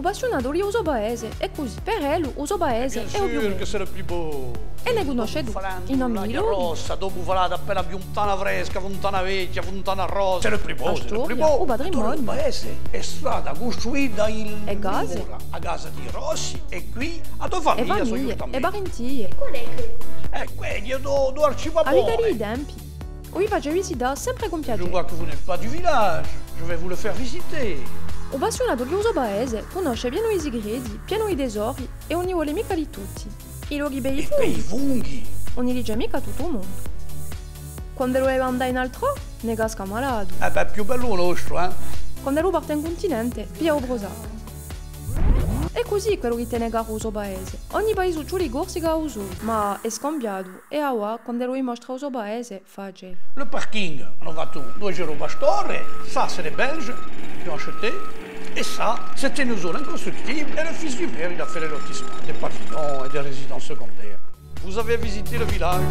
passionato di uso paese e così per lui uso paese è Bien sûr ovvio. che sarà più buono. E ne conosce tu, i nomi di loro. Rossa, dopo farà appena Fontana Fresca, Fontana Vecchia, Fontana Rosa. C'era il primo, La storia, il patrimonio. Il paese è stata costruita in E case. Mura, a casa di Rossi e qui a tua E famiglia sono famiglie, io e también. parentie. Qual è che? Quelli do A arcivapore. vita dei tempi. Vi faccio visitare sempre con Je piacere. vois que vous n'êtes pas du village. Je vais vous le faire visiter. Un passionato di uso paese conosce pieno i segreti, pieno i tesori e non ne vuole mica di tutti. I luoghi bei E per i funghi. non ne dice mica tutto il mondo. Quando lo andare in altro, ne casca malato. Più bello il nostro, eh? Quando lo parte in continente, via o brosato. E così quello che tiene caro uso paese. Ogni paese ha i corsi che ha usato, ma è scambiato. E ora, quando lo mostra uso paese, face. Le parking, on a tout 2 euros Pastore, ça c'est les Belges qui ont acheté, et ça c'était une zone inconstructible, et le fils du père il a fait les lotissements des pavillons et des résidences secondaires. Vous avez visité le village?